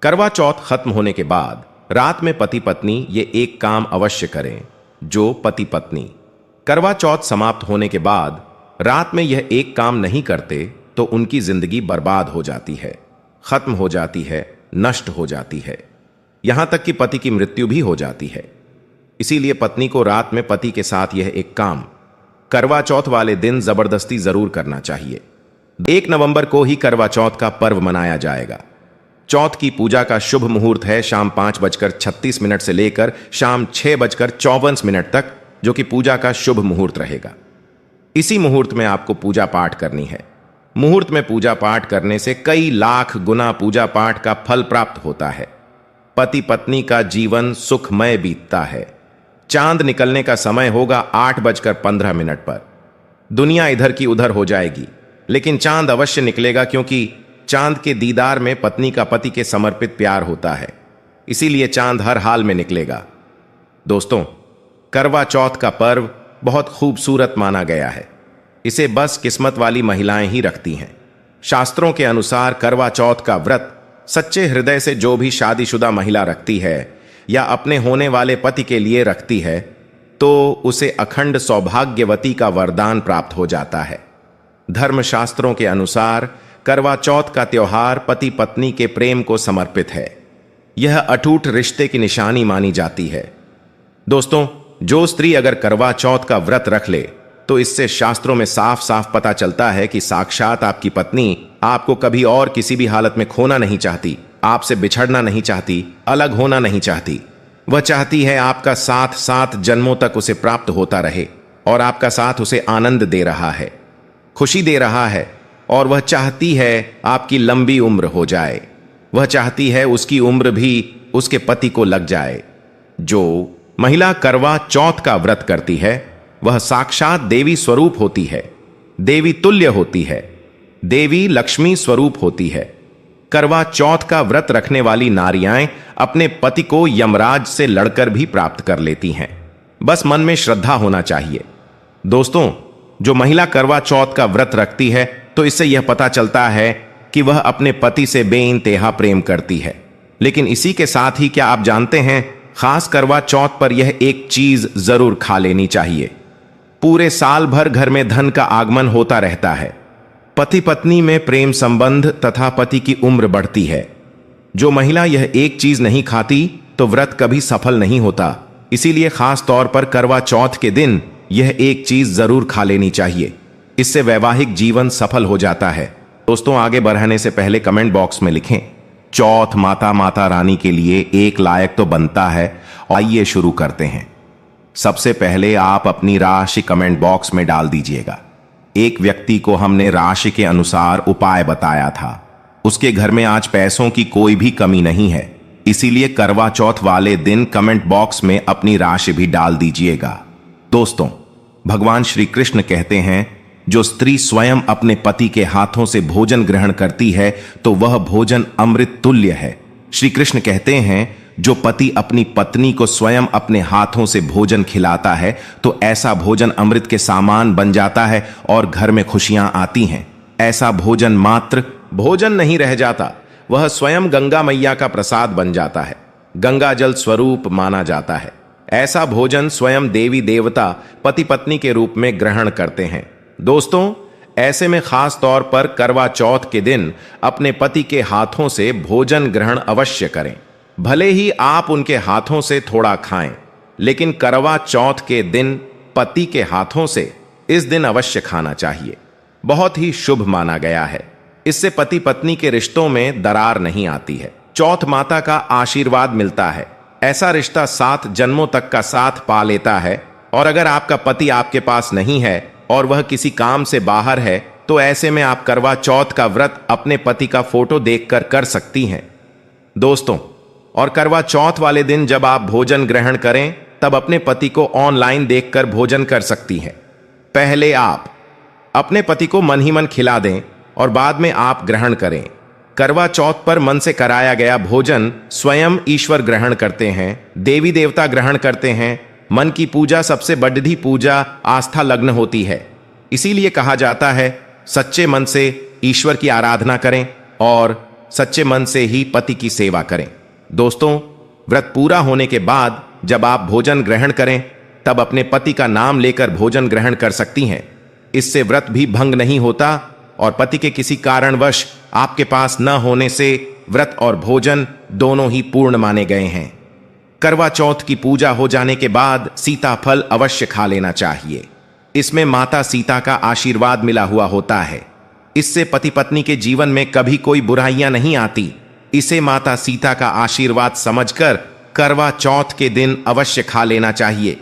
करवा चौथ खत्म होने के बाद रात में पति पत्नी ये एक काम अवश्य करें। जो पति पत्नी करवा चौथ समाप्त होने के बाद रात में यह एक काम नहीं करते तो उनकी जिंदगी बर्बाद हो जाती है, खत्म हो जाती है, नष्ट हो जाती है, यहां तक कि पति की मृत्यु भी हो जाती है। इसीलिए पत्नी को रात में पति के साथ यह एक काम करवा चौथ वाले दिन जबरदस्ती जरूर करना चाहिए। 1 नवंबर को ही करवा चौथ का पर्व मनाया जाएगा। चौथ की पूजा का शुभ मुहूर्त है शाम 5:36 से लेकर शाम 6:54 तक, जो कि पूजा का शुभ मुहूर्त रहेगा। इसी मुहूर्त में आपको पूजा पाठ करनी है। मुहूर्त में पूजा पाठ करने से कई लाख गुना पूजा पाठ का फल प्राप्त होता है। पति पत्नी का जीवन सुखमय बीतता है। चांद निकलने का समय होगा 8:15 पर। दुनिया इधर की उधर हो जाएगी, लेकिन चांद अवश्य निकलेगा, क्योंकि चांद के दीदार में पत्नी का पति के समर्पित प्यार होता है। इसीलिए चांद हर हाल में निकलेगा। दोस्तों, करवा चौथ का पर्व बहुत खूबसूरत माना गया है। इसे बस किस्मत वाली महिलाएं ही रखती हैं। शास्त्रों के अनुसार करवा चौथ का व्रत सच्चे हृदय से जो भी शादीशुदा महिला रखती है या अपने होने वाले पति के लिए रखती है, तो उसे अखंड सौभाग्यवती का वरदान प्राप्त हो जाता है। धर्मशास्त्रों के अनुसार करवा चौथ का त्योहार पति पत्नी के प्रेम को समर्पित है। यह अटूट रिश्ते की निशानी मानी जाती है। दोस्तों, जो स्त्री अगर करवा चौथ का व्रत रख ले तो इससे शास्त्रों में साफ साफ पता चलता है कि साक्षात आपकी पत्नी आपको कभी और किसी भी हालत में खोना नहीं चाहती, आपसे बिछड़ना नहीं चाहती, अलग होना नहीं चाहती। वह चाहती है आपका साथ 7 जन्मों तक उसे प्राप्त होता रहे, और आपका साथ उसे आनंद दे रहा है, खुशी दे रहा है, और वह चाहती है आपकी लंबी उम्र हो जाए। वह चाहती है उसकी उम्र भी उसके पति को लग जाए। जो महिला करवा चौथ का व्रत करती है वह साक्षात देवी स्वरूप होती है, देवी तुल्य होती है, देवी लक्ष्मी स्वरूप होती है। करवा चौथ का व्रत रखने वाली नारियां अपने पति को यमराज से लड़कर भी प्राप्त कर लेती हैं। बस मन में श्रद्धा होना चाहिए। दोस्तों, जो महिला करवा चौथ का व्रत रखती है तो इससे यह पता चलता है कि वह अपने पति से बेइंतहा प्रेम करती है। लेकिन इसी के साथ ही क्या आप जानते हैं, खास करवा चौथ पर यह एक चीज जरूर खा लेनी चाहिए। पूरे साल भर घर में धन का आगमन होता रहता है। पति पत्नी में प्रेम संबंध तथा पति की उम्र बढ़ती है। जो महिला यह एक चीज नहीं खाती तो व्रत कभी सफल नहीं होता। इसीलिए खास तौर पर करवा चौथ के दिन यह एक चीज जरूर खा लेनी चाहिए। इससे वैवाहिक जीवन सफल हो जाता है। दोस्तों, आगे बढ़ने से पहले कमेंट बॉक्स में लिखें, चौथ माता रानी के लिए एक लायक तो बनता है। आइए शुरू करते हैं। सबसे पहले आप अपनी राशि कमेंट बॉक्स में डाल दीजिएगा। एक व्यक्ति को हमने राशि के अनुसार उपाय बताया था। उसके घर में आज पैसों की कोई भी कमी नहीं है। इसीलिए करवा चौथ वाले दिन कमेंट बॉक्स में अपनी राशि भी डाल दीजिएगा। दोस्तों, भगवान श्री कृष्ण कहते हैं, जो स्त्री स्वयं अपने पति के हाथों से भोजन ग्रहण करती है तो वह भोजन अमृत तुल्य है। श्री कृष्ण कहते हैं, जो पति अपनी पत्नी को स्वयं अपने हाथों से भोजन खिलाता है तो ऐसा भोजन अमृत के सामान बन जाता है और घर में खुशियां आती हैं। ऐसा भोजन मात्र भोजन नहीं रह जाता, वह स्वयं गंगा मैया का प्रसाद बन जाता है, गंगा जल स्वरूप माना जाता है। ऐसा भोजन स्वयं देवी देवता पति पत्नी के रूप में ग्रहण करते हैं। दोस्तों, ऐसे में खास तौर पर करवा चौथ के दिन अपने पति के हाथों से भोजन ग्रहण अवश्य करें। भले ही आप उनके हाथों से थोड़ा खाएं, लेकिन करवा चौथ के दिन पति के हाथों से इस दिन अवश्य खाना चाहिए। बहुत ही शुभ माना गया है। इससे पति पत्नी के रिश्तों में दरार नहीं आती है। चौथ माता का आशीर्वाद मिलता है। ऐसा रिश्ता 7 जन्मों तक का साथ पा लेता है। और अगर आपका पति आपके पास नहीं है और वह किसी काम से बाहर है तो ऐसे में आप करवा चौथ का व्रत अपने पति का फोटो देखकर कर सकती हैं। दोस्तों, और करवा चौथ वाले दिन जब आप भोजन ग्रहण करें तब अपने पति को ऑनलाइन देखकर भोजन कर सकती हैं। पहले आप अपने पति को मन ही मन खिला दें और बाद में आप ग्रहण करें। करवा चौथ पर मन से कराया गया भोजन स्वयं ईश्वर ग्रहण करते हैं, देवी देवता ग्रहण करते हैं। मन की पूजा सबसे बड़ी पूजा आस्था लग्न होती है। इसीलिए कहा जाता है, सच्चे मन से ईश्वर की आराधना करें और सच्चे मन से ही पति की सेवा करें। दोस्तों, व्रत पूरा होने के बाद जब आप भोजन ग्रहण करें तब अपने पति का नाम लेकर भोजन ग्रहण कर सकती हैं। इससे व्रत भी भंग नहीं होता और पति के किसी कारणवश आपके पास न होने से व्रत और भोजन दोनों ही पूर्ण माने गए हैं। करवा चौथ की पूजा हो जाने के बाद सीताफल अवश्य खा लेना चाहिए। इसमें माता सीता का आशीर्वाद मिला हुआ होता है। इससे पति पत्नी के जीवन में कभी कोई बुराइयां नहीं आती। इसे माता सीता का आशीर्वाद समझकर करवा चौथ के दिन अवश्य खा लेना चाहिए।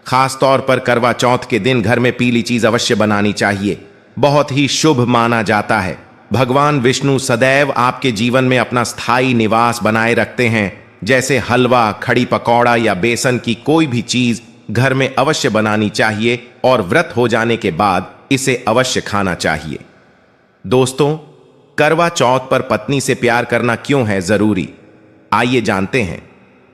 खास तौर पर करवा चौथ के दिन घर में पीली चीज अवश्य बनानी चाहिए। बहुत ही शुभ माना जाता है। भगवान विष्णु सदैव आपके जीवन में अपना स्थायी निवास बनाए रखते हैं। जैसे हलवा, खड़ी पकौड़ा या बेसन की कोई भी चीज घर में अवश्य बनानी चाहिए और व्रत हो जाने के बाद इसे अवश्य खाना चाहिए। दोस्तों, करवा चौथ पर पत्नी से प्यार करना क्यों है जरूरी, आइए जानते हैं।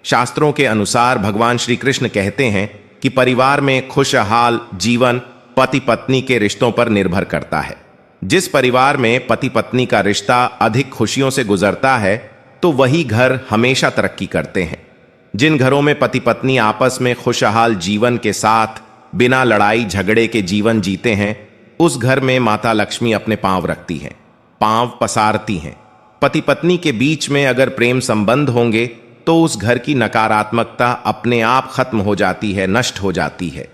शास्त्रों के अनुसार भगवान श्री कृष्ण कहते हैं कि परिवार में खुशहाल जीवन पति पत्नी के रिश्तों पर निर्भर करता है। जिस परिवार में पति पत्नी का रिश्ता अधिक खुशियों से गुजरता है तो वही घर हमेशा तरक्की करते हैं। जिन घरों में पति पत्नी आपस में खुशहाल जीवन के साथ बिना लड़ाई झगड़े के जीवन जीते हैं, उस घर में माता लक्ष्मी अपने पांव रखती हैं, पांव पसारती हैं। पति पत्नी के बीच में अगर प्रेम संबंध होंगे तो उस घर की नकारात्मकता अपने आप खत्म हो जाती है, नष्ट हो जाती है।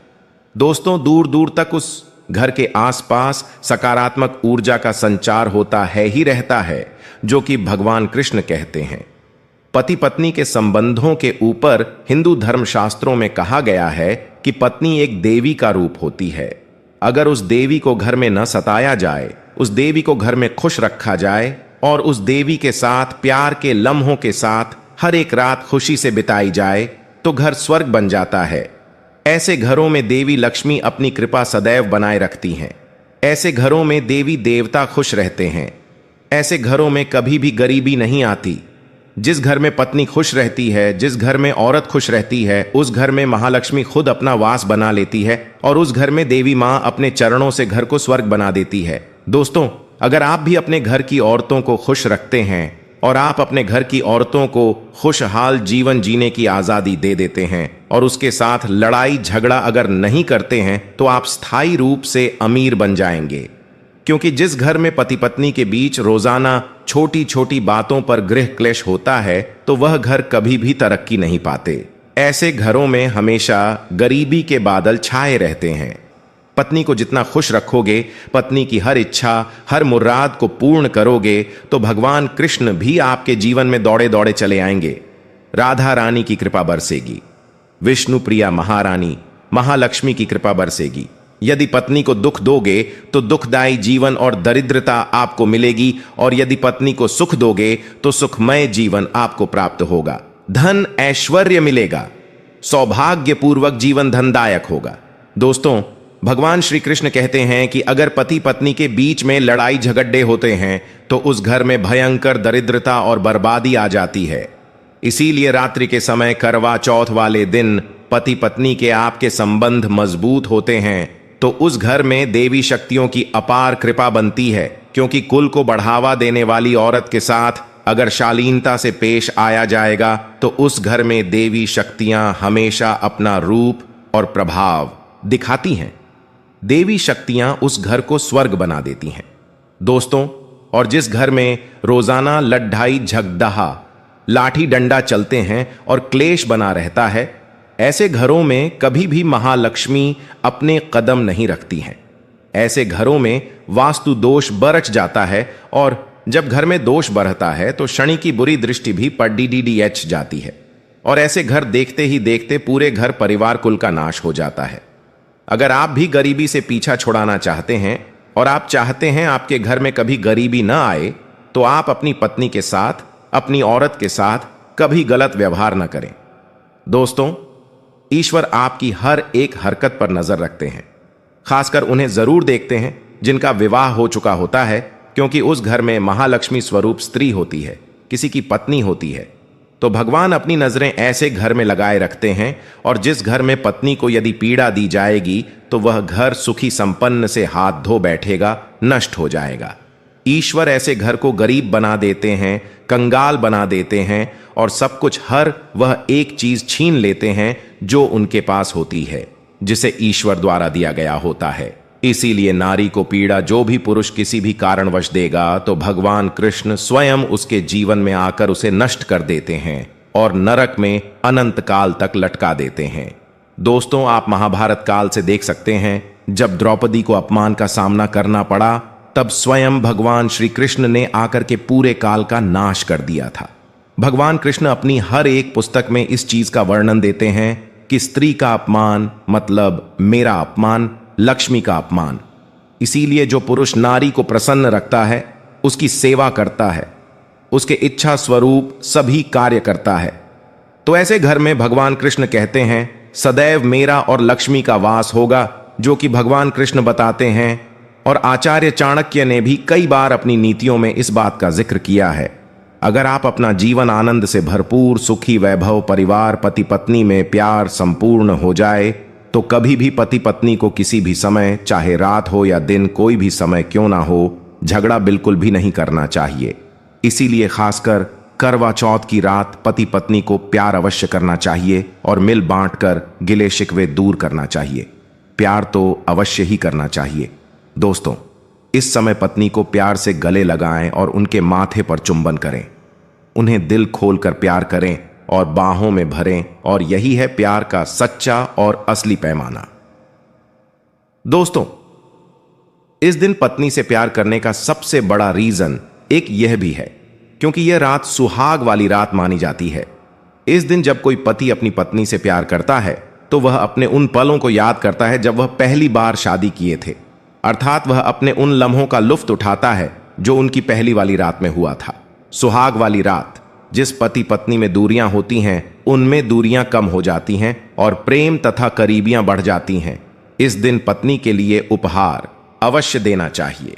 दोस्तों, दूर दूर तक उस घर के आसपास सकारात्मक ऊर्जा का संचार होता है ही रहता है, जो कि भगवान कृष्ण कहते हैं। पति पत्नी के संबंधों के ऊपर हिंदू धर्मशास्त्रों में कहा गया है कि पत्नी एक देवी का रूप होती है। अगर उस देवी को घर में न सताया जाए, उस देवी को घर में खुश रखा जाए और उस देवी के साथ प्यार के लम्हों के साथ हर एक रात खुशी से बिताई जाए तो घर स्वर्ग बन जाता है। ऐसे घरों में देवी लक्ष्मी अपनी कृपा सदैव बनाए रखती हैं। ऐसे घरों में देवी देवता खुश रहते हैं। ऐसे घरों में कभी भी गरीबी नहीं आती। जिस घर में पत्नी खुश रहती है, जिस घर में औरत खुश रहती है, उस घर में महालक्ष्मी खुद अपना वास बना लेती है और उस घर में देवी माँ अपने चरणों से घर को स्वर्ग बना देती है। दोस्तों, अगर आप भी अपने घर की औरतों को खुश रखते हैं और आप अपने घर की औरतों को खुशहाल जीवन जीने की आज़ादी दे देते हैं और उसके साथ लड़ाई झगड़ा अगर नहीं करते हैं तो आप स्थायी रूप से अमीर बन जाएंगे। क्योंकि जिस घर में पति पत्नी के बीच रोजाना छोटी छोटी बातों पर गृह क्लेश होता है तो वह घर कभी भी तरक्की नहीं पाते। ऐसे घरों में हमेशा गरीबी के बादल छाए रहते हैं। पत्नी को जितना खुश रखोगे, पत्नी की हर इच्छा, हर मुराद को पूर्ण करोगे तो भगवान कृष्ण भी आपके जीवन में दौड़े दौड़े चले आएंगे। राधा रानी की कृपा बरसेगी, विष्णु प्रिया महारानी महालक्ष्मी की कृपा बरसेगी। यदि पत्नी को दुख दोगे तो दुखदायी जीवन और दरिद्रता आपको मिलेगी और यदि पत्नी को सुख दोगे तो सुखमय जीवन आपको प्राप्त होगा। धन ऐश्वर्य मिलेगा, सौभाग्यपूर्वक जीवन धनदायक होगा। दोस्तों, भगवान श्री कृष्ण कहते हैं कि अगर पति पत्नी के बीच में लड़ाई झगड़े होते हैं तो उस घर में भयंकर दरिद्रता और बर्बादी आ जाती है। इसीलिए रात्रि के समय करवा चौथ वाले दिन पति पत्नी के आपके संबंध मजबूत होते हैं तो उस घर में देवी शक्तियों की अपार कृपा बनती है। क्योंकि कुल को बढ़ावा देने वाली औरत के साथ अगर शालीनता से पेश आया जाएगा तो उस घर में देवी शक्तियां हमेशा अपना रूप और प्रभाव दिखाती हैं। देवी शक्तियां उस घर को स्वर्ग बना देती हैं। दोस्तों, और जिस घर में रोजाना लड्ढाई झगड़हा, लाठी डंडा चलते हैं और क्लेश बना रहता है, ऐसे घरों में कभी भी महालक्ष्मी अपने कदम नहीं रखती हैं। ऐसे घरों में वास्तु दोष बरच जाता है और जब घर में दोष बढ़ता है तो शनि की बुरी दृष्टि भी पड्डीडीएच जाती है और ऐसे घर देखते ही देखते पूरे घर परिवार कुल का नाश हो जाता है। अगर आप भी गरीबी से पीछा छुड़ाना चाहते हैं और आप चाहते हैं आपके घर में कभी गरीबी न आए तो आप अपनी पत्नी के साथ, अपनी औरत के साथ कभी गलत व्यवहार न करें। दोस्तों, ईश्वर आपकी हर एक हरकत पर नजर रखते हैं। खासकर उन्हें जरूर देखते हैं जिनका विवाह हो चुका होता है, क्योंकि उस घर में महालक्ष्मी स्वरूप स्त्री होती है, किसी की पत्नी होती है। तो भगवान अपनी नजरें ऐसे घर में लगाए रखते हैं और जिस घर में पत्नी को यदि पीड़ा दी जाएगी तो वह घर सुखी संपन्न से हाथ धो बैठेगा, नष्ट हो जाएगा। ईश्वर ऐसे घर को गरीब बना देते हैं, कंगाल बना देते हैं और सब कुछ हर वह एक चीज छीन लेते हैं जो उनके पास होती है, जिसे ईश्वर द्वारा दिया गया होता है। इसीलिए नारी को पीड़ा जो भी पुरुष किसी भी कारणवश देगा तो भगवान कृष्ण स्वयं उसके जीवन में आकर उसे नष्ट कर देते हैं और नरक में अनंत काल तक लटका देते हैं। दोस्तों, आप महाभारत काल से देख सकते हैं, जब द्रौपदी को अपमान का सामना करना पड़ा तब स्वयं भगवान श्री कृष्ण ने आकर के पूरे काल का नाश कर दिया था। भगवान कृष्ण अपनी हर एक पुस्तक में इस चीज का वर्णन देते हैं कि स्त्री का अपमान मतलब मेरा अपमान, लक्ष्मी का अपमान। इसीलिए जो पुरुष नारी को प्रसन्न रखता है, उसकी सेवा करता है, उसके इच्छा स्वरूप सभी कार्य करता है, तो ऐसे घर में भगवान कृष्ण कहते हैं सदैव मेरा और लक्ष्मी का वास होगा, जो कि भगवान कृष्ण बताते हैं। और आचार्य चाणक्य ने भी कई बार अपनी नीतियों में इस बात का जिक्र किया है। अगर आप अपना जीवन आनंद से भरपूर, सुखी, वैभव, परिवार, पति पत्नी में प्यार संपूर्ण हो जाए तो कभी भी पति पत्नी को किसी भी समय, चाहे रात हो या दिन, कोई भी समय क्यों ना हो, झगड़ा बिल्कुल भी नहीं करना चाहिए। इसीलिए खासकर करवा चौथ की रात पति पत्नी को प्यार अवश्य करना चाहिए और मिल बांट कर गिले शिकवे दूर करना चाहिए। प्यार तो अवश्य ही करना चाहिए। दोस्तों, इस समय पत्नी को प्यार से गले लगाएं और उनके माथे पर चुंबन करें, उन्हें दिल खोलकर प्यार करें और बाहों में भरें, और यही है प्यार का सच्चा और असली पैमाना। दोस्तों, इस दिन पत्नी से प्यार करने का सबसे बड़ा रीजन एक यह भी है क्योंकि यह रात सुहाग वाली रात मानी जाती है। इस दिन जब कोई पति अपनी पत्नी से प्यार करता है तो वह अपने उन पलों को याद करता है जब वह पहली बार शादी किए थे, अर्थात वह अपने उन लम्हों का लुफ्त उठाता है जो उनकी पहली वाली रात में हुआ था। सुहाग वाली रात, जिस पति पत्नी में दूरियां होती हैं उनमें दूरियां कम हो जाती हैं और प्रेम तथा करीबियां बढ़ जाती हैं। इस दिन पत्नी के लिए उपहार अवश्य देना चाहिए।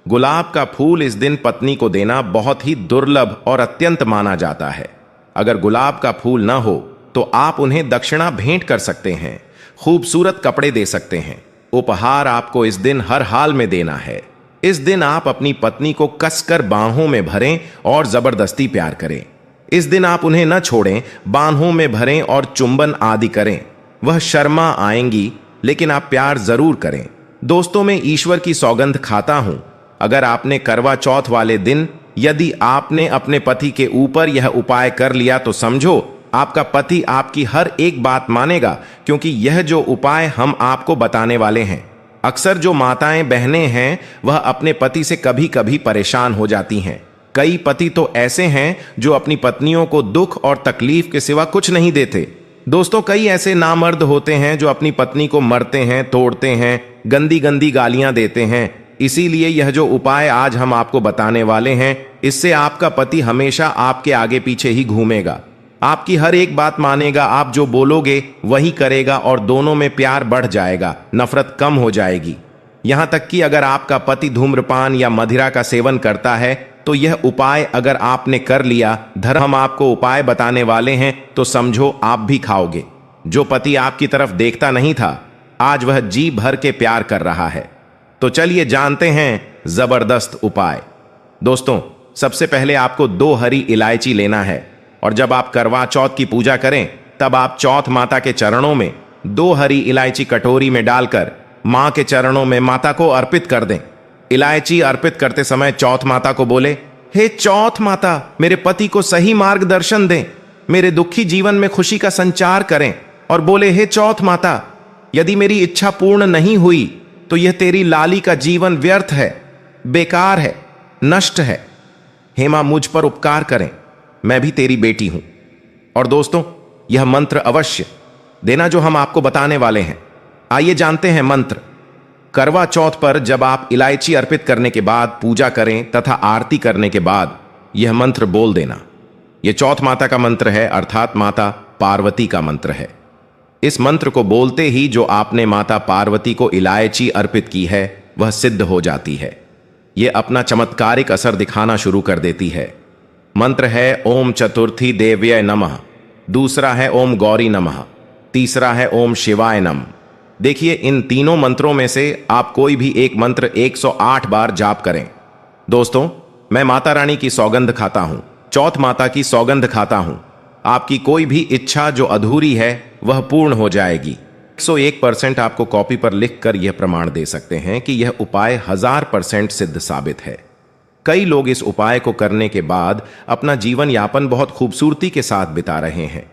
गुलाब का फूल इस दिन पत्नी को देना बहुत ही दुर्लभ और अत्यंत माना जाता है। अगर गुलाब का फूल ना हो तो आप उन्हें दक्षिणा भेंट कर सकते हैं, खूबसूरत कपड़े दे सकते हैं। उपहार आपको इस दिन हर हाल में देना है। इस दिन आप अपनी पत्नी को कसकर बाहों में भरें और जबरदस्ती प्यार करें। इस दिन आप उन्हें न छोड़ें, बाहों में भरें और चुंबन आदि करें। वह शर्मा आएंगी लेकिन आप प्यार जरूर करें। दोस्तों, मैं ईश्वर की सौगंध खाता हूं, अगर आपने करवा चौथ वाले दिन यदि आपने अपने पति के ऊपर यह उपाय कर लिया तो समझो आपका पति आपकी हर एक बात मानेगा, क्योंकि यह जो उपाय हम आपको बताने वाले हैं, अक्सर जो माताएं बहनें हैं वह अपने पति से कभी कभी परेशान हो जाती हैं। कई पति तो ऐसे हैं जो अपनी पत्नियों को दुख और तकलीफ के सिवा कुछ नहीं देते। दोस्तों, कई ऐसे नामर्द होते हैं जो अपनी पत्नी को मरते हैं, तोड़ते हैं, गंदी गंदी गालियां देते हैं। इसीलिए यह जो उपाय आज हम आपको बताने वाले हैं, इससे आपका पति हमेशा आपके आगे पीछे ही घूमेगा, आपकी हर एक बात मानेगा, आप जो बोलोगे वही करेगा और दोनों में प्यार बढ़ जाएगा, नफरत कम हो जाएगी। यहां तक कि अगर आपका पति धूम्रपान या मदिरा का सेवन करता है तो यह उपाय अगर आपने कर लिया, हम आपको उपाय बताने वाले हैं तो समझो आप भी खाओगे। जो पति आपकी तरफ देखता नहीं था, आज वह जी भर के प्यार कर रहा है। तो चलिए जानते हैं जबरदस्त उपाय। दोस्तों, सबसे पहले आपको 2 हरी इलायची लेना है और जब आप करवा चौथ की पूजा करें तब आप चौथ माता के चरणों में 2 हरी इलायची कटोरी में डालकर मां के चरणों में माता को अर्पित कर दें। इलायची अर्पित करते समय चौथ माता को बोले, हे चौथ माता, मेरे पति को सही मार्गदर्शन दें, मेरे दुखी जीवन में खुशी का संचार करें। और बोले, हे चौथ माता, यदि मेरी इच्छा पूर्ण नहीं हुई तो यह तेरी लाली का जीवन व्यर्थ है, बेकार है, नष्ट है। हे मां, मुझ पर उपकार करें, मैं भी तेरी बेटी हूं। और दोस्तों, यह मंत्र अवश्य देना जो हम आपको बताने वाले हैं। आइए जानते हैं मंत्र। करवा चौथ पर जब आप इलायची अर्पित करने के बाद पूजा करें तथा आरती करने के बाद यह मंत्र बोल देना। यह चौथ माता का मंत्र है, अर्थात माता पार्वती का मंत्र है। इस मंत्र को बोलते ही जो आपने माता पार्वती को इलायची अर्पित की है वह सिद्ध हो जाती है। यह अपना चमत्कारिक असर दिखाना शुरू कर देती है। मंत्र है ओम चतुर्थी देव्य नमः, दूसरा है ओम गौरी नमः, तीसरा है ओम शिवाय नमः। देखिए, इन तीनों मंत्रों में से आप कोई भी एक मंत्र 108 बार जाप करें। दोस्तों, मैं माता रानी की सौगंध खाता हूं, चौथ माता की सौगंध खाता हूं। आपकी कोई भी इच्छा जो अधूरी है वह पूर्ण हो जाएगी। 101% आपको कॉपी पर लिखकर यह प्रमाण दे सकते हैं कि यह उपाय 1000% सिद्ध साबित है। कई लोग इस उपाय को करने के बाद अपना जीवन यापन बहुत खूबसूरती के साथ बिता रहे हैं।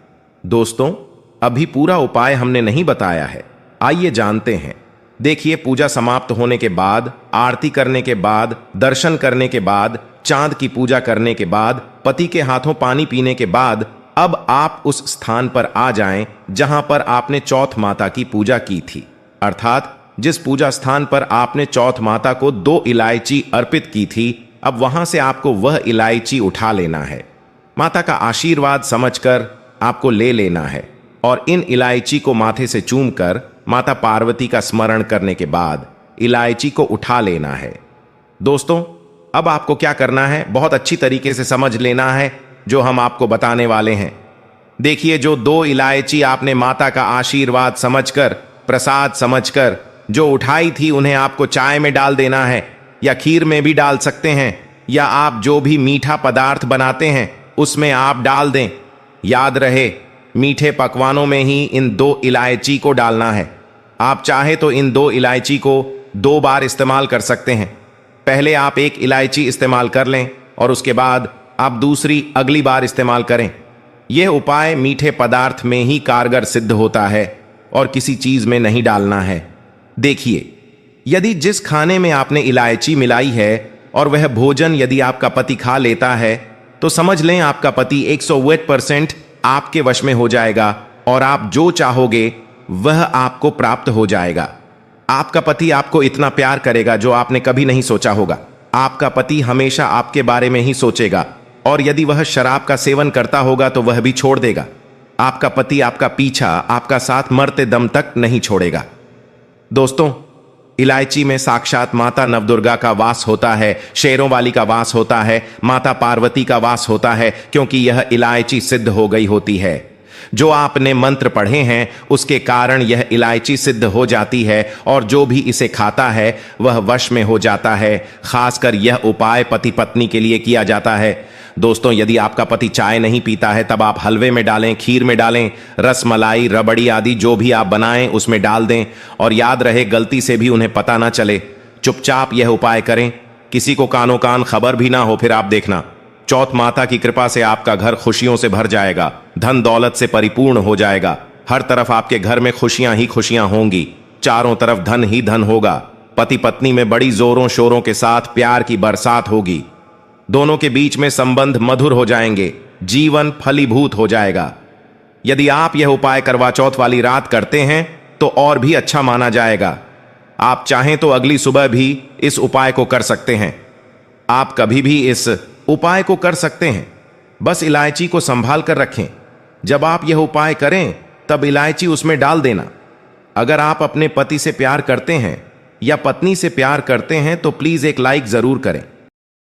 दोस्तों, अभी पूरा उपाय हमने नहीं बताया है, आइए जानते हैं। देखिए, पूजा समाप्त होने के बाद, आरती करने के बाद, दर्शन करने के बाद, चांद की पूजा करने के बाद, पति के हाथों पानी पीने के बाद अब आप उस स्थान पर आ जाएं जहां पर आपने चौथ माता की पूजा की थी। अर्थात जिस पूजा स्थान पर आपने चौथ माता को 2 इलायची अर्पित की थी, अब वहां से आपको वह इलायची उठा लेना है। माता का आशीर्वाद समझकर आपको ले लेना है और इन इलायची को माथे से चूमकर माता पार्वती का स्मरण करने के बाद इलायची को उठा लेना है। दोस्तों, अब आपको क्या करना है बहुत अच्छी तरीके से समझ लेना है जो हम आपको बताने वाले हैं। देखिए, जो 2 इलायची आपने माता का आशीर्वाद समझकर, प्रसाद समझकर जो उठाई थी, उन्हें आपको चाय में डाल देना है या खीर में भी डाल सकते हैं, या आप जो भी मीठा पदार्थ बनाते हैं उसमें आप डाल दें। याद रहे, मीठे पकवानों में ही इन 2 इलायची को डालना है। आप चाहे तो इन 2 इलायची को 2 बार इस्तेमाल कर सकते हैं। पहले आप 1 इलायची इस्तेमाल कर लें और उसके बाद आप दूसरी अगली बार इस्तेमाल करें। यह उपाय मीठे पदार्थ में ही कारगर सिद्ध होता है और किसी चीज में नहीं डालना है। देखिए, यदि जिस खाने में आपने इलायची मिलाई है और वह भोजन यदि आपका पति खा लेता है, तो समझ लें आपका पति 101% आपके वश में हो जाएगा और आप जो चाहोगे वह आपको प्राप्त हो जाएगा। आपका पति आपको इतना प्यार करेगा जो आपने कभी नहीं सोचा होगा। आपका पति हमेशा आपके बारे में ही सोचेगा और यदि वह शराब का सेवन करता होगा तो वह भी छोड़ देगा। आपका पति आपका पीछा, आपका साथ मरते दम तक नहीं छोड़ेगा। दोस्तों, इलायची में साक्षात माता नवदुर्गा का वास होता है, शेरों वाली का वास होता है, माता पार्वती का वास होता है, क्योंकि यह इलायची सिद्ध हो गई होती है। जो आपने मंत्र पढ़े हैं उसके कारण यह इलायची सिद्ध हो जाती है और जो भी इसे खाता है वह वश में हो जाता है। खासकर यह उपाय पति पत्नी के लिए किया जाता है। दोस्तों, यदि आपका पति चाय नहीं पीता है तब आप हलवे में डालें, खीर में डालें, रस मलाई, रबड़ी आदि जो भी आप बनाएं उसमें डाल दें और याद रहे गलती से भी उन्हें पता ना चले। चुपचाप यह उपाय करें, किसी को कानो कान खबर भी ना हो। फिर आप देखना, चौथ माता की कृपा से आपका घर खुशियों से भर जाएगा, धन दौलत से परिपूर्ण हो जाएगा। हर तरफ आपके घर में खुशियां ही खुशियां होंगी, चारों तरफ धन ही धन होगा। पति पत्नी में बड़ी जोरों शोरों के साथ प्यार की बरसात होगी। दोनों के बीच में संबंध मधुर हो जाएंगे, जीवन फलीभूत हो जाएगा। यदि आप यह उपाय करवा चौथ वाली रात करते हैं तो और भी अच्छा माना जाएगा। आप चाहें तो अगली सुबह भी इस उपाय को कर सकते हैं। आप कभी भी इस उपाय को कर सकते हैं। बस इलायची को संभाल कर रखें। जब आप यह उपाय करें तब इलायची उसमें डाल देना। अगर आप अपने पति से प्यार करते हैं या पत्नी से प्यार करते हैं तो प्लीज एक लाइक जरूर करें।